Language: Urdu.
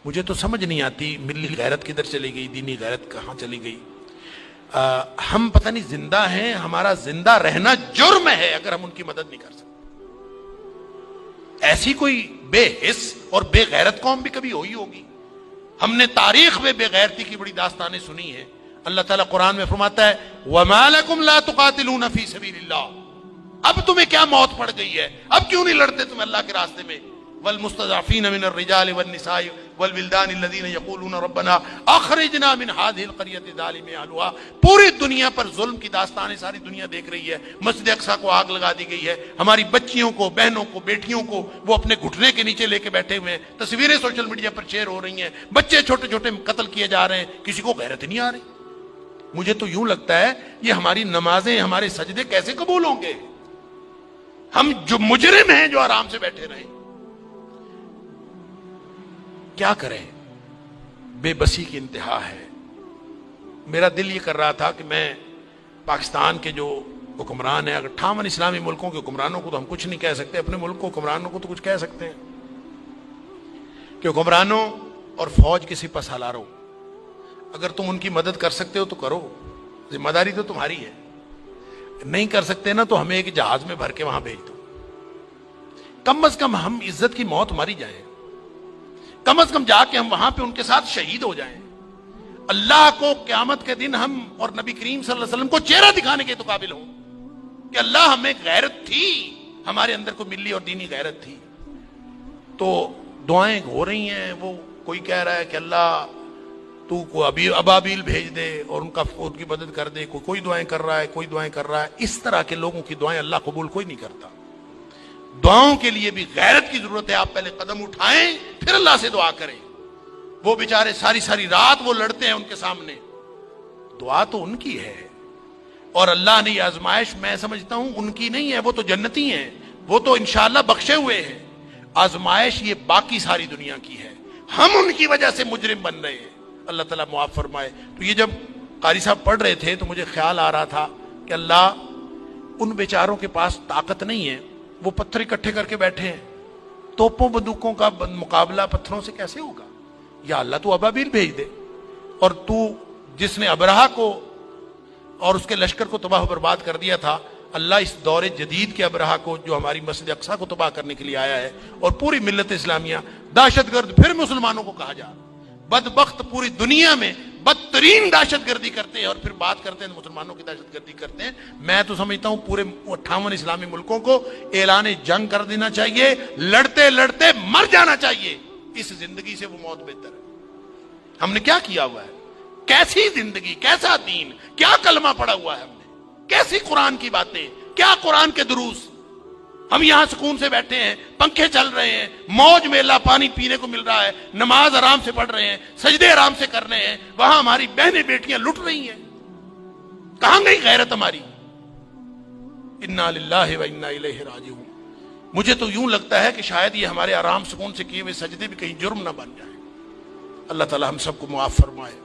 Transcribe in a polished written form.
مجھے تو سمجھ نہیں آتی ملی غیرت کدھر چلی گئی، دینی غیرت کہاں چلی گئی۔ ہم پتہ نہیں زندہ ہیں، ہمارا زندہ رہنا جرم ہے اگر ہم ان کی مدد نہیں کر سکتے۔ ایسی کوئی بے حس اور بے غیرت قوم بھی کبھی ہوئی ہوگی؟ ہم نے تاریخ میں بے غیرتی کی بڑی داستانیں سنی ہیں۔ اللہ تعالیٰ قرآن میں فرماتا ہے وَمَا لَكُمْ لَا تُقَاتِلُونَ فِي سَبِيلِ اللَّهِ، اب تمہیں کیا موت پڑ گئی ہے، اب کیوں نہیں لڑتے تم اللہ کے راستے میں؟ وَالْمُسْتَضْعَفِينَ مِنَ الرِّجَالِ وَالنِّسَاءِ وَالْوِلْدَانِ الَّذِينَ يَقُولُونَ رَبَّنَا أَخْرِجْنَا مِنْ هَذِهِ الْقَرْيَةِ ظَالِمِ أَهْلُهَا، پوری دنیا پر ظلم کی داستانیں ساری دنیا دیکھ رہی ہے۔ مسجد اقصیٰ کو آگ لگا دی گئی ہے، ہماری بچیوں کو، بہنوں کو، بیٹیوں کو وہ اپنے گھٹنے کے نیچے لے کے بیٹھے ہوئے ہیں، تصویریں سوشل میڈیا پر شیئر ہو رہی ہیں، بچے چھوٹے چھوٹے قتل کیے جا رہے ہیں، کسی کو غیرت نہیں آ رہی۔ مجھے تو یوں لگتا ہے یہ ہماری نمازیں، ہمارے سجدے کیسے قبول ہوں گے؟ ہم جو مجرم ہیں جو آرام سے بیٹھے رہیں، کیا کریں؟ بے بسی کی انتہا ہے۔ میرا دل یہ کر رہا تھا کہ میں پاکستان کے جو حکمران ہیں، اگر 58 اسلامی ملکوں کے حکمرانوں کو تو ہم کچھ نہیں کہہ سکتے، اپنے ملک کو حکمرانوں کو تو کچھ کہہ سکتے ہیں کہ حکمرانوں اور فوج کے سپہ سالاروں، اگر تم ان کی مدد کر سکتے ہو تو کرو، ذمہ داری تو تمہاری ہے۔ نہیں کر سکتے نا تو ہمیں ایک جہاز میں بھر کے وہاں بھیج دو، کم از کم ہم عزت کی موت ماری جائیں، کم از کم جا کے ہم وہاں پہ ان کے ساتھ شہید ہو جائیں، اللہ کو قیامت کے دن ہم اور نبی کریم صلی اللہ علیہ وسلم کو چہرہ دکھانے کے تو قابل ہوں کہ اللہ ہمیں غیرت تھی، ہمارے اندر کو ملی اور دینی غیرت تھی۔ تو دعائیں ہو رہی ہیں، وہ کوئی کہہ رہا ہے کہ اللہ تو کو ابابیل بھیج دے اور ان کی مدد کر دے، کوئی دعائیں کر رہا ہے، کوئی دعائیں کر رہا ہے۔ اس طرح کے لوگوں کی دعائیں اللہ قبول کوئی نہیں کرتا۔ دعاؤں کے لیے بھی غیرت کی ضرورت ہے، آپ پہلے قدم اٹھائیں پھر اللہ سے دعا کریں۔ وہ بیچارے ساری ساری رات وہ لڑتے ہیں ان کے سامنے، دعا تو ان کی ہے، اور اللہ نے یہ آزمائش میں سمجھتا ہوں ان کی نہیں ہے، وہ تو جنتی ہیں، وہ تو انشاءاللہ بخشے ہوئے ہیں۔ آزمائش یہ باقی ساری دنیا کی ہے، ہم ان کی وجہ سے مجرم بن رہے ہیں، اللہ تعالیٰ معاف فرمائے۔ تو یہ جب قاری صاحب پڑھ رہے تھے تو مجھے خیال آ رہا تھا کہ اللہ ان بیچاروں کے پاس طاقت نہیں ہے، وہ پتھر اکٹھے کر کے بیٹھے ہیں، توپوں بندوقوں کا مقابلہ پتھروں سے کیسے ہوگا؟ یا اللہ تو ابابیل بھیج دے، اور تو جس نے ابرہہ کو اور اس کے لشکر کو تباہ و برباد کر دیا تھا، اللہ اس دور جدید کے ابرہہ کو جو ہماری مسجد اقصیٰ کو تباہ کرنے کے لیے آیا ہے، اور پوری ملت اسلامیہ دہشت گرد پھر مسلمانوں کو کہا جا رہا، بدبخت پوری دنیا میں بدترین دہشت گردی کرتے ہیں، اور پھر بات کرتے ہیں مسلمانوں کی دہشت گردی کرتے ہیں۔ میں تو سمجھتا ہوں پورے 58 اسلامی ملکوں کو اعلان جنگ کر دینا چاہیے، لڑتے لڑتے مر جانا چاہیے، اس زندگی سے وہ موت بہتر ہے۔ ہم نے کیا کیا ہوا ہے؟ کیسی زندگی، کیسا دین، کیا کلمہ پڑھا ہوا ہے ہم نے، کیسی قرآن کی باتیں، کیا قرآن کے دروس۔ ہم یہاں سکون سے بیٹھے ہیں، پنکھے چل رہے ہیں، موج میلہ پانی پینے کو مل رہا ہے، نماز آرام سے پڑھ رہے ہیں، سجدے آرام سے کر رہے ہیں، وہاں ہماری بہنیں بیٹیاں لٹ رہی ہیں۔ کہاں گئی غیرت ہماری؟ انا للہ و انا الیہ راجعون۔ مجھے تو یوں لگتا ہے کہ شاید یہ ہمارے آرام سکون سے کیے ہوئے سجدے بھی کہیں جرم نہ بن جائیں۔ اللہ تعالی ہم سب کو معاف فرمائے۔